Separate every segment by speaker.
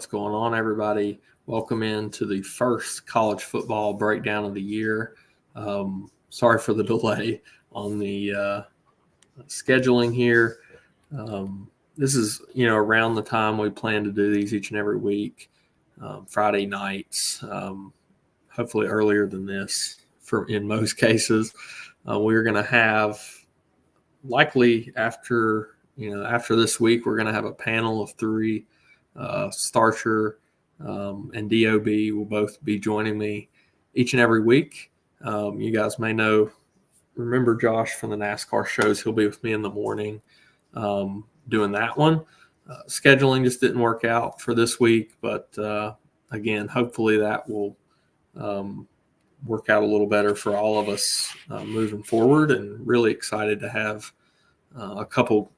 Speaker 1: What's going on, everybody? Welcome into the first college football breakdown of the year. Sorry for the delay on the scheduling here. This is, around the time we plan to do these each and every week, Friday nights, hopefully earlier than this in most cases. We're going to have, likely after this week, we're going to have a panel of three. Starcher and DOB will both be joining me each and every week. You guys may remember Josh from the NASCAR shows. He'll be with me in the morning doing that one. Scheduling just didn't work out for this week, but again, hopefully that will work out a little better for all of us moving forward, and really excited to have a couple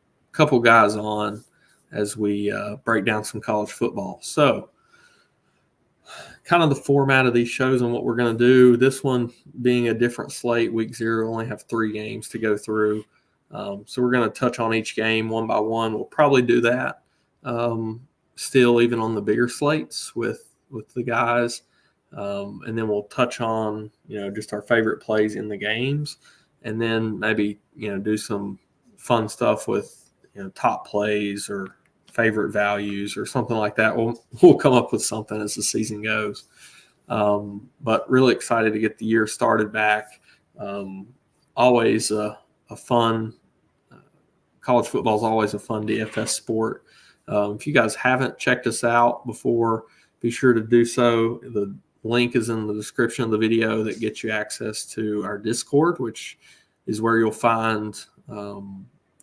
Speaker 1: guys on as we break down some college football. So kind of the format of these shows and what we're going to do, this one being a different slate, week 0, only have 3 games to go through. So we're going to touch on each game one by one. We'll probably do that still even on the bigger slates with the guys. And then we'll touch on, just our favorite plays in the games, and then maybe, do some fun stuff with, top plays or favorite values or something like that. We'll come up with something as the season goes. But really excited to get the year started back. Always a fun college football is always a fun DFS sport. If you guys haven't checked us out before, be sure to do so. The link is in the description of the video that gets you access to our Discord, which is where you'll find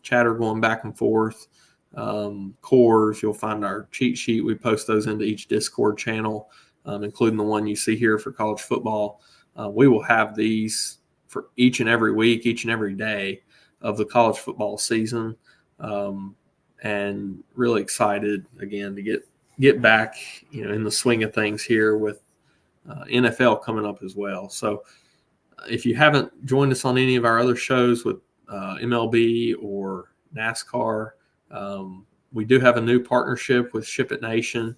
Speaker 1: chatter going back and forth. Cores, you'll find our cheat sheet. We post those into each Discord channel, including the one you see here for college football. We will have these for each and every week, each and every day of the college football season, and really excited again to get back, in the swing of things here with NFL coming up as well. So if you haven't joined us on any of our other shows with MLB or NASCAR, we do have a new partnership with Ship It Nation.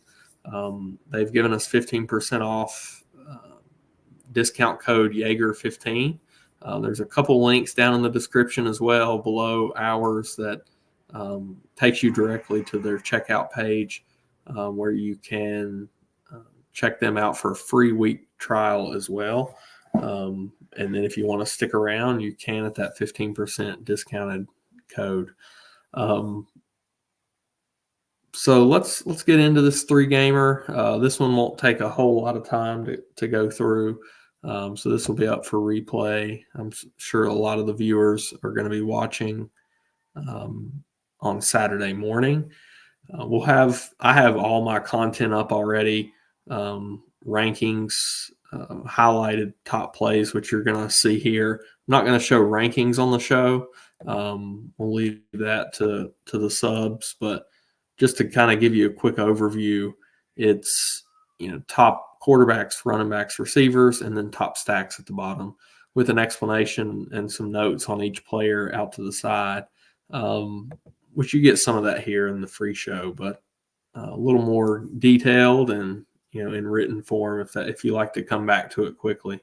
Speaker 1: They've given us 15% off, discount code Jaeger15. There's a couple links down in the description as well below ours that takes you directly to their checkout page, where you can check them out for a free week trial as well. And then if you want to stick around, you can at that 15% discounted code. So let's get into this 3-gamer. This one won't take a whole lot of time to go through. So this will be up for replay. I'm sure a lot of the viewers are going to be watching on Saturday morning. I have all my content up already. Rankings, highlighted top plays, which you're going to see here. I'm not going to show rankings on the show. We'll leave that to the subs, but just to kind of give you a quick overview, it's, top quarterbacks, running backs, receivers, and then top stacks at the bottom with an explanation and some notes on each player out to the side, which you get some of that here in the free show, but a little more detailed and, in written form if you like to come back to it quickly.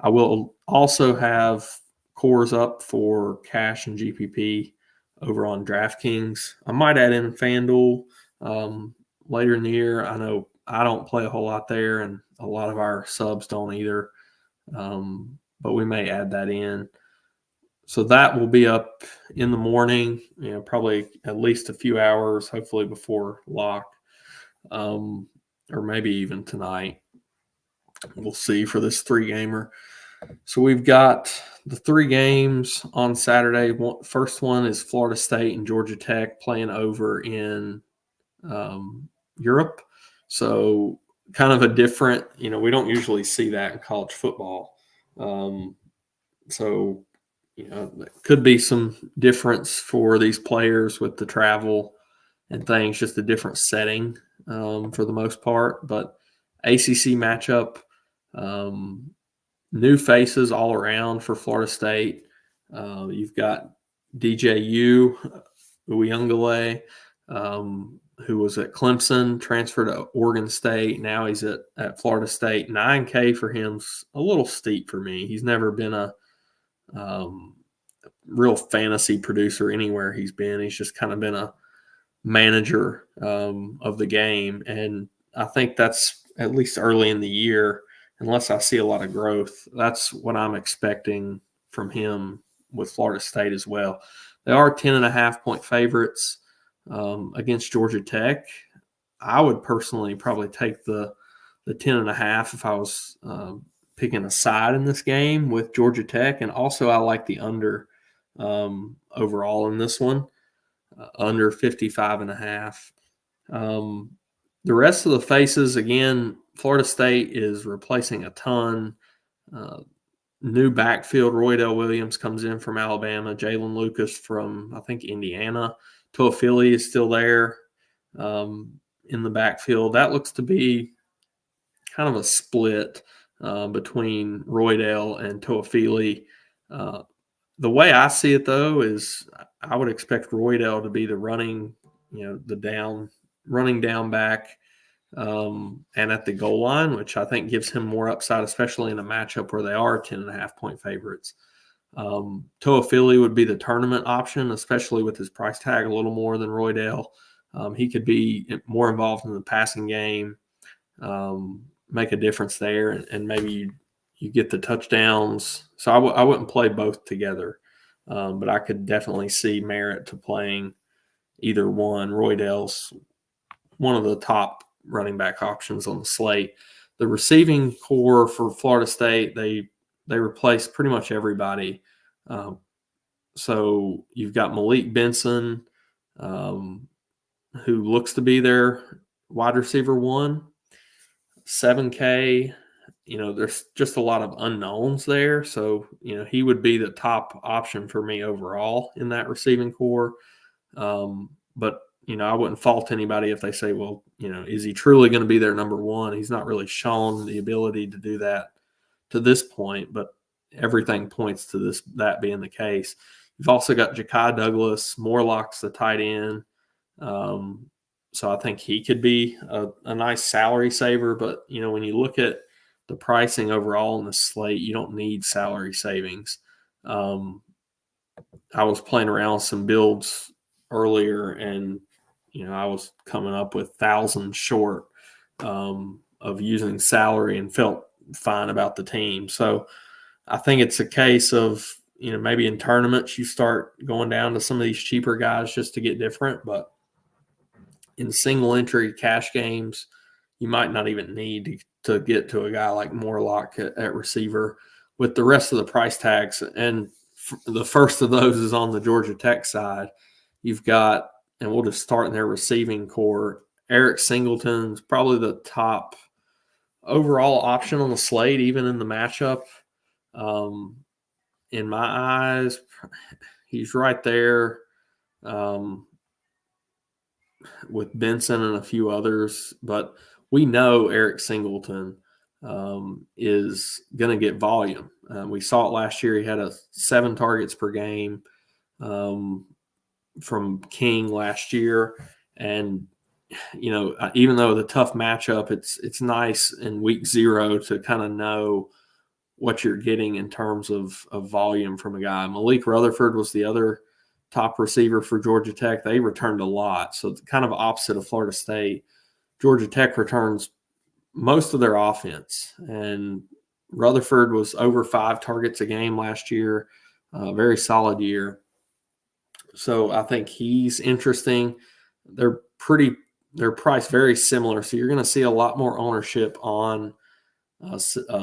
Speaker 1: I will also have cores up for cash and GPP over on DraftKings. I might add in FanDuel later in the year. I know I don't play a whole lot there, and a lot of our subs don't either, but we may add that in. So that will be up in the morning, probably at least a few hours, hopefully before lock, or maybe even tonight. We'll see for this 3-gamer. So we've got the 3 games on Saturday. First one is Florida State and Georgia Tech playing over in Europe. So kind of a different, we don't usually see that in college football. So, there could be some difference for these players with the travel and things, just a different setting for the most part. But ACC matchup, new faces all around for Florida State. You've got DJU, Uyunglele, who was at Clemson, transferred to Oregon State. Now he's at Florida State. $9K for him's a little steep for me. He's never been a real fantasy producer anywhere he's been. He's just kind of been a manager of the game. And I think that's, at least early in the year, unless I see a lot of growth, that's what I'm expecting from him with Florida State as well. They are 10.5-point favorites against Georgia Tech. I would personally probably take the 10.5 if I was picking a side in this game with Georgia Tech. And also I like the under overall in this one, under 55.5. The rest of the faces, again, Florida State is replacing a ton. New backfield, Roydell Williams comes in from Alabama. Jalen Lucas from, I think, Indiana. Toafili is still there in the backfield. That looks to be kind of a split between Roydell and Toafili. The way I see it, though, is I would expect Roydell to be the running down back and at the goal line, which I think gives him more upside, especially in a matchup where they are 10.5-point favorites. Toafili would be the tournament option, especially with his price tag a little more than Roydell. He could be more involved in the passing game, make a difference there, and maybe you get the touchdowns. So I wouldn't play both together, but I could definitely see merit to playing either one. Roydell's one of the top running back options on the slate. The receiving core for Florida State, they replace pretty much everybody. So you've got Malik Benson, who looks to be their wide receiver one, 7K. There's just a lot of unknowns there. So, he would be the top option for me overall in that receiving core. But, I wouldn't fault anybody if they say, well, is he truly going to be their number one? He's not really shown the ability to do that to this point, but everything points to that being the case. You've also got Ja'Kai Douglas, Morlock's the tight end. So I think he could be a nice salary saver. But, when you look at the pricing overall in the slate, you don't need salary savings. I was playing around with some builds earlier, and I was coming up with thousands short of using salary and felt fine about the team. So I think it's a case of maybe in tournaments you start going down to some of these cheaper guys just to get different, but in single entry cash games you might not even need to get to a guy like Morlock at receiver with the rest of the price tags. And the first of those is on the Georgia Tech side. You've got, and we'll just start in their receiving core, Eric Singleton's probably the top overall option on the slate, even in the matchup. In my eyes, he's right there with Benson and a few others. But we know Eric Singleton is going to get volume. We saw it last year. He had 7 targets per game from King last year. And, even though the tough matchup, it's nice in week 0 to kind of know what you're getting in terms of volume from a guy. Malik Rutherford was the other top receiver for Georgia Tech. They returned a lot. So kind of opposite of Florida State. Georgia Tech returns most of their offense. And Rutherford was over 5 targets a game last year. Very solid year. So I think he's interesting. They're priced very similar. So you're going to see a lot more ownership on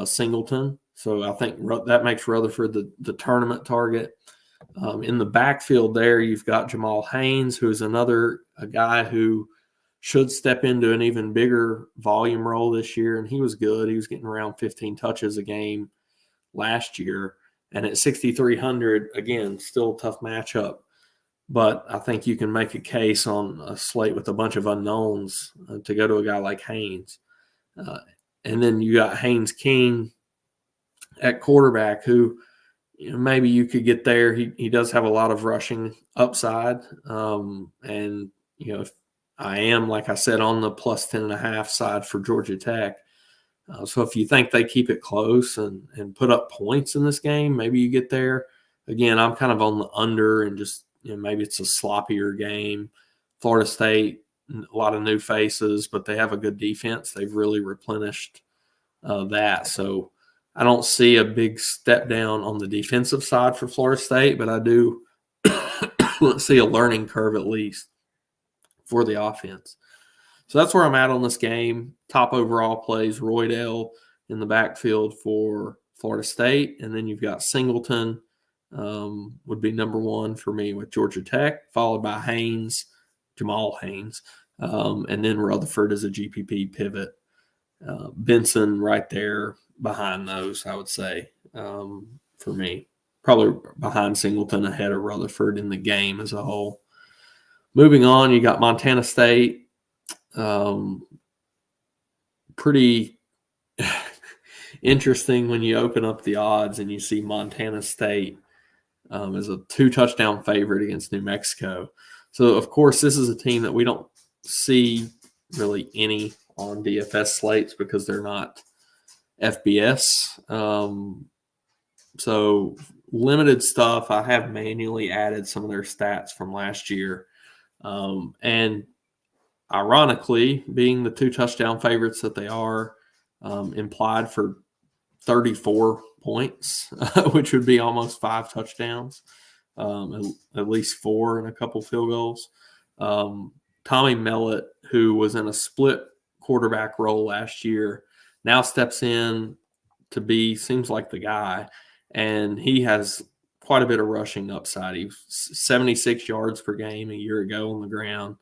Speaker 1: Singleton. So I think that makes Rutherford the tournament target. In the backfield there, you've got Jamal Haynes, who is a guy who should step into an even bigger volume role this year. And he was good. He was getting around 15 touches a game last year. And at 6,300, again, still a tough matchup. But I think you can make a case on a slate with a bunch of unknowns to go to a guy like Haynes. And then you got Haynes King at quarterback, who maybe you could get there. He does have a lot of rushing upside. And, I am, like I said, on the plus 10.5 side for Georgia Tech. So if you think they keep it close and put up points in this game, maybe you get there. Again, I'm kind of on the under and just maybe it's a sloppier game. Florida State, a lot of new faces, but they have a good defense. They've really replenished that. So I don't see a big step down on the defensive side for Florida State, but I do see a learning curve at least for the offense. So that's where I'm at on this game. Top overall plays Roydell in the backfield for Florida State. And then you've got Singleton would be number one for me with Georgia Tech, followed by Jamal Haynes. And then Rutherford is a GPP pivot. Benson right there behind those, I would say, for me. Probably behind Singleton, ahead of Rutherford in the game as a whole. Moving on, you got Montana State. Pretty interesting when you open up the odds and you see Montana State as a 2-touchdown favorite against New Mexico. So, of course, this is a team that we don't see really any on DFS slates because they're not FBS. So, limited stuff. I have manually added some of their stats from last year. And ironically, being the 2-touchdown favorites that they are, implied for 34 points, which would be almost 5 touchdowns, at least 4 and a couple field goals. Tommy Mellett, who was in a split quarterback role last year, now steps in to be, seems like the guy, and he has quite a bit of rushing upside. He was 76 yards per game a year ago on the ground.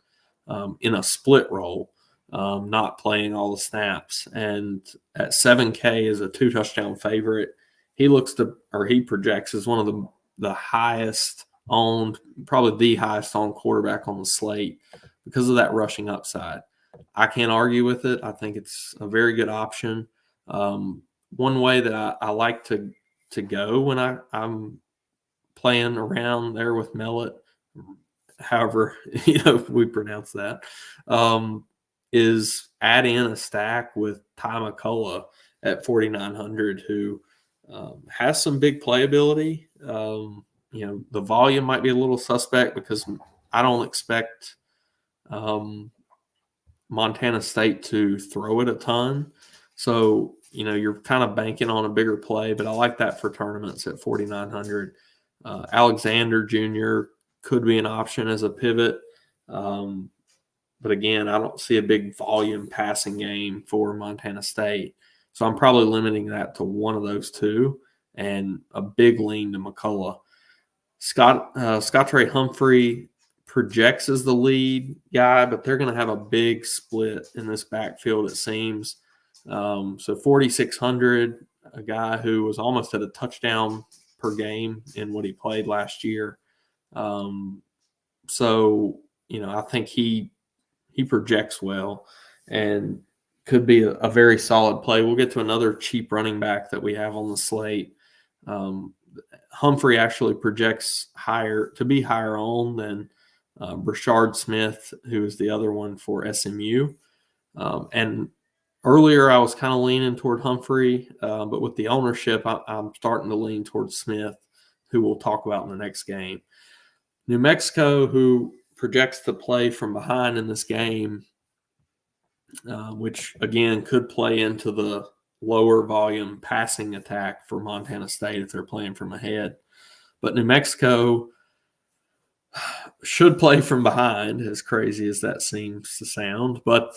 Speaker 1: In a split role, not playing all the snaps. And at 7K as a 2-touchdown favorite, he projects as one of the highest owned, probably the highest owned quarterback on the slate because of that rushing upside. I can't argue with it. I think it's a very good option. One way that I like to go when I'm playing around there with Mellett, however we pronounce that, is add in a stack with Ty McCullough at 4,900, who has some big playability. The volume might be a little suspect because I don't expect Montana State to throw it a ton. So, you're kind of banking on a bigger play, but I like that for tournaments at 4,900. Alexander Jr. could be an option as a pivot. But again, I don't see a big volume passing game for Montana State. So I'm probably limiting that to one of those two and a big lean to McCullough. Scottre Humphrey projects as the lead guy, but they're going to have a big split in this backfield, it seems. So 4,600, a guy who was almost at a touchdown per game in what he played last year. So, I think he projects well and could be a very solid play. We'll get to another cheap running back that we have on the slate. Humphrey actually projects higher on than Brashard Smith, who is the other one for SMU. And earlier I was kind of leaning toward Humphrey, but with the ownership, I'm starting to lean towards Smith, who we'll talk about in the next game. New Mexico, who projects to play from behind in this game, which, again, could play into the lower volume passing attack for Montana State if they're playing from ahead. But New Mexico should play from behind, as crazy as that seems to sound. But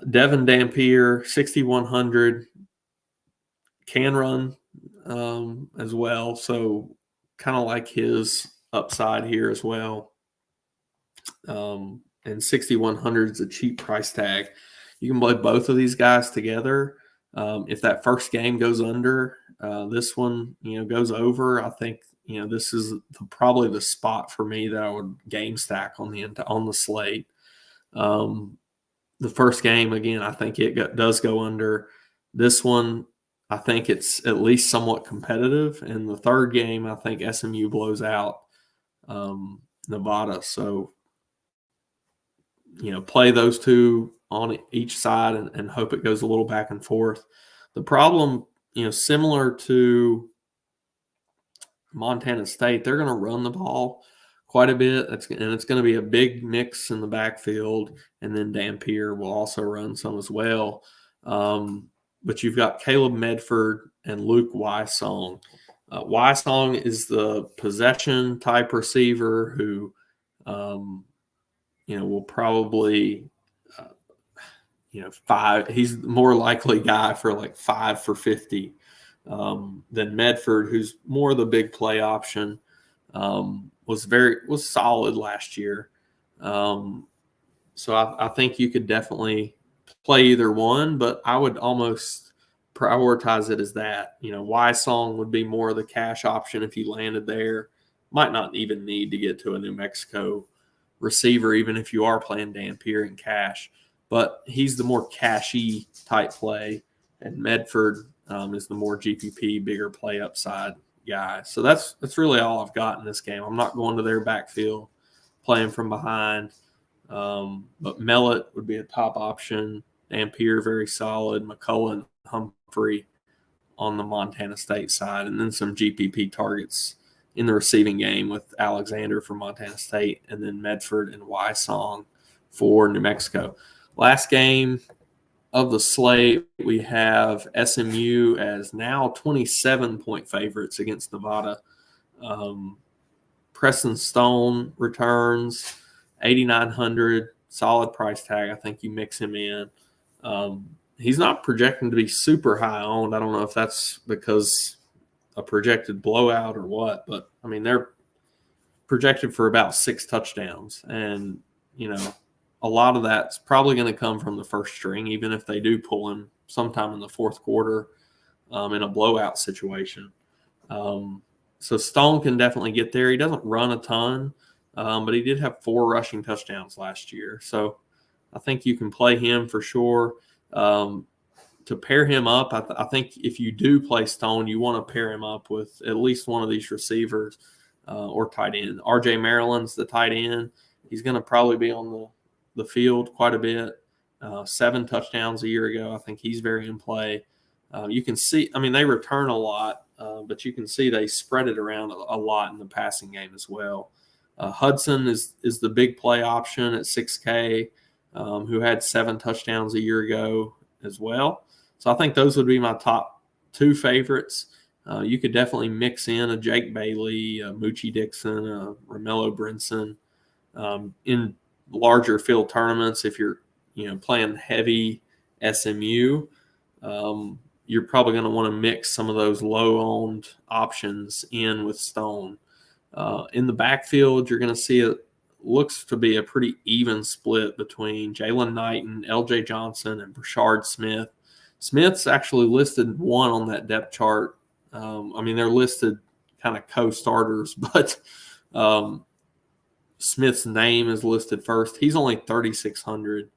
Speaker 1: Devin Dampier, 6,100, can run as well. So kind of like his upside here as well. And 6,100 is a cheap price tag. You can play both of these guys together. If that first game goes under, this one, goes over, I think, this is probably the spot for me that I would game stack on the slate. The first game, again, I think it does go under. This one, I think it's at least somewhat competitive. And the third game, I think SMU blows out Nevada. So play those two on each side and hope it goes a little back and forth. The problem, similar to Montana State, they're going to run the ball quite a bit. And it's going to be a big mix in the backfield. And then Dampier will also run some as well. But you've got Caleb Medford and Luke Wysong. Wysong is the possession type receiver who, will probably, he's the more likely guy for like 5 for 50 than Medford, who's more the big play option. Was solid last year. So I think you could definitely play either one, but I would almost prioritize it as that. Wysong would be more of the cash option if you landed there. Might not even need to get to a New Mexico receiver, even if you are playing Dampier in cash. But he's the more cashy type play, and Medford is the more GPP, bigger play upside guy. So that's really all I've got in this game. I'm not going to their backfield, playing from behind. But Mellott would be a top option. Dampier, very solid. McCullough, Humphrey on the Montana State side, and then some GPP targets in the receiving game with Alexander for Montana State, and then Medford and Wysong for New Mexico. Last game of the slate, we have SMU as now 27-point favorites against Nevada. Preston Stone returns, 8,900, solid price tag. I think you mix him in. He's not projecting to be super high owned. I don't know if that's because a projected blowout or what, but I mean, they're projected for about 6 touchdowns. And, a lot of that's probably going to come from the first string, even if they do pull him sometime in the fourth quarter in a blowout situation. So Stone can definitely get there. He doesn't run a ton, but he did have 4 rushing touchdowns last year. So I think you can play him for sure. To pair him up, I think if you do play Stone, you want to pair him up with at least one of these receivers or tight end. RJ Maryland's the tight end. He's going to probably be on the field quite a bit. 7 touchdowns a year ago. I think he's very in play. You can see, they return a lot, but you can see they spread it around a lot in the passing game as well. Hudson is the big play option at 6K, who had 7 touchdowns a year ago as well. So I think those would be my top 2 favorites. You could definitely mix in a Jake Bailey, a Moochie Dixon, a Romello Brinson in larger field tournaments. If you're playing heavy SMU, you're probably going to want to mix some of those low-owned options in with Stone. In the backfield, you're going to see it looks to be a pretty even split between Jalen Knighton, LJ Johnson, and Brashard Smith. Smith's actually listed 1 on that depth chart. They're listed kind of co-starters, but Smith's name is listed first. He's only 3,600.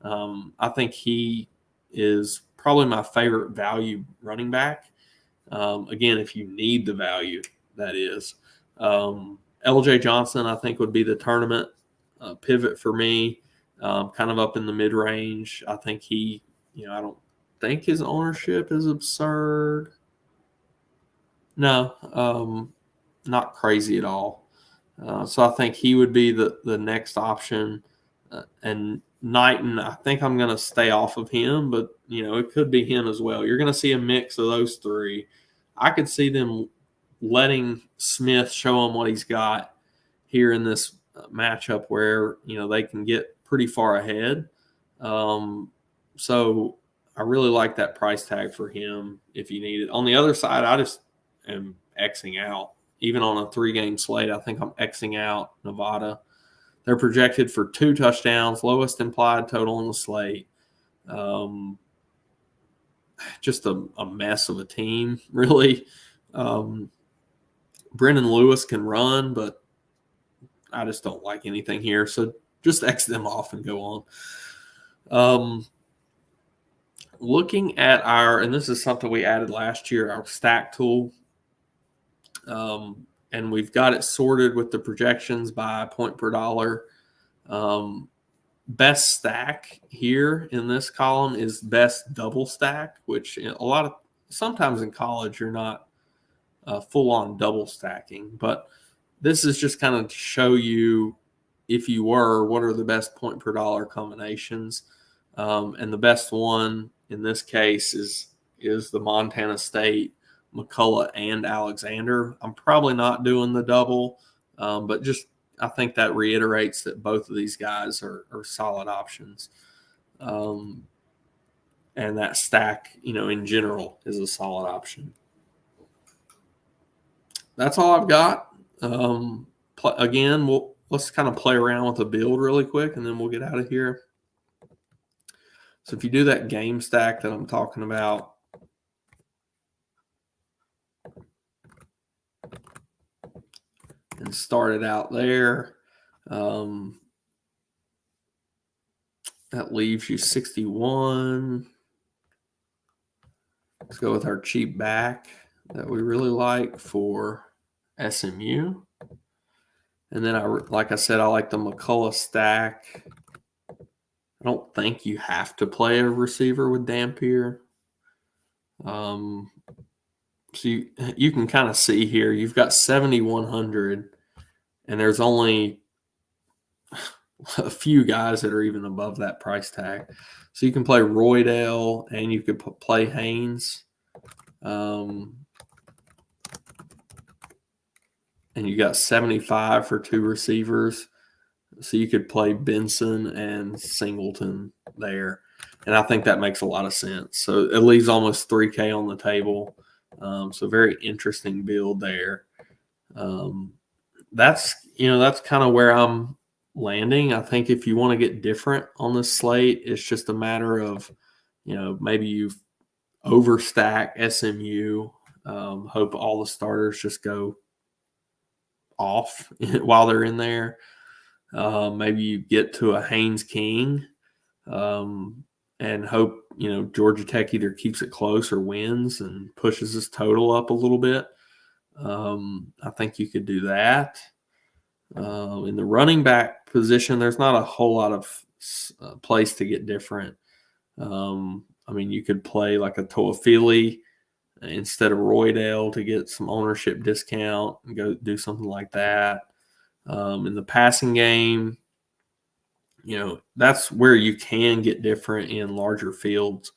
Speaker 1: I think he is probably my favorite value running back. Again, if you need the value, that is. LJ Johnson, I think, would be the tournament pivot for me, kind of up in the mid-range. I think I don't think his ownership is absurd. No, not crazy at all. So I think he would be the next option. And Knighton, I think I'm going to stay off of him, but, it could be him as well. You're going to see a mix of those 3. I could see them letting Smith show him what he's got here in this matchup where, they can get pretty far ahead. So I really like that price tag for him if you need it. On the other side, I just am Xing out. Even on a 3-game slate, I think I'm Xing out Nevada. They're projected for 2 touchdowns, lowest implied total on the slate. Just a mess of a team, really. Brendan Lewis can run, but I just don't like anything here. So just X them off and go on. Looking at and this is something we added last year, our stack tool. And we've got it sorted with the projections by point per dollar. best stack here in this column is best double stack, which sometimes in college you're not full on double stacking, but this is just kind of to show you, if you were, what are the best point per dollar combinations. And the best one in this case is the Montana State, McCullough, and Alexander. I'm probably not doing the double, but just I think that reiterates that both of these guys are solid options. And that stack, in general, is a solid option. That's all I've got. Again, let's kind of play around with the build really quick, and then we'll get out of here. So if you do that game stack that I'm talking about, and start it out there, that leaves you 61. Let's go with our cheap back that we really like for SMU. And then, like I said, I like the McCullough stack. I don't think you have to play a receiver with Dampier. So you can kind of see here, you've got 7,100, and there's only a few guys that are even above that price tag. So you can play Roydale and you could play Haynes. And you got 75 for two receivers. So you could play Benson and Singleton there. And I think that makes a lot of sense. So it leaves almost 3K on the table. So very interesting build there. That's kind of where I'm landing. I think if you want to get different on this slate, it's just a matter of, maybe you've overstack SMU. Hope all the starters just go off while they're in there. Maybe you get to a Haynes King and hope, Georgia Tech either keeps it close or wins and pushes this total up a little bit. I think you could do that. In the running back position, there's not a whole lot of place to get different. You could play like a Toafili instead of Roydale to get some ownership discount and go do something like that. In the passing game, that's where you can get different in larger fields.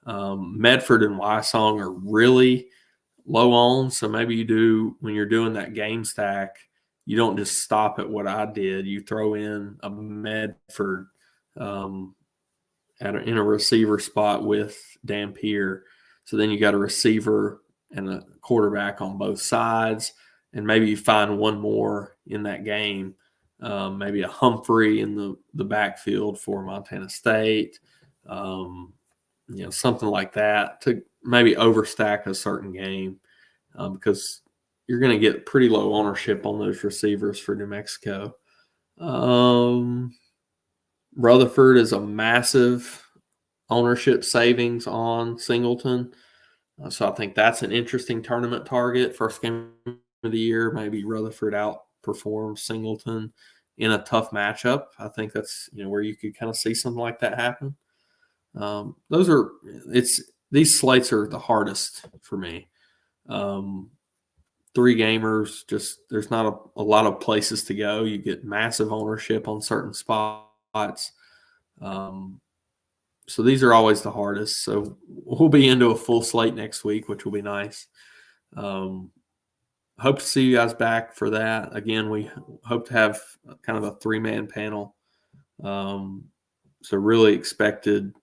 Speaker 1: Medford and Wysong are really low on, so maybe you do, when you're doing that game stack, you don't just stop at what I did. You throw in a Medford in a receiver spot with Dampier. So then you got a receiver and a quarterback on both sides, and maybe you find one more in that game, maybe a Humphrey in the backfield for Montana State, something like that to maybe overstack a certain game, because you're going to get pretty low ownership on those receivers for New Mexico. Rutherford is a massive ownership savings on Singleton. So I think that's an interesting tournament target. First game of the year, maybe Rutherford outperforms Singleton in a tough matchup. I think that's where you could kind of see something like that happen. These slates are the hardest for me. 3 gamers, just there's not a lot of places to go. You get massive ownership on certain spots. So these are always the hardest. So we'll be into a full slate next week, which will be nice. Hope to see you guys back for that. Again, we hope to have kind of a 3-man panel. So really excited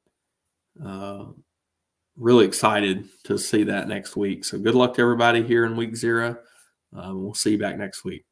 Speaker 1: to see that next week. So good luck to everybody here in week 0. We'll see you back next week.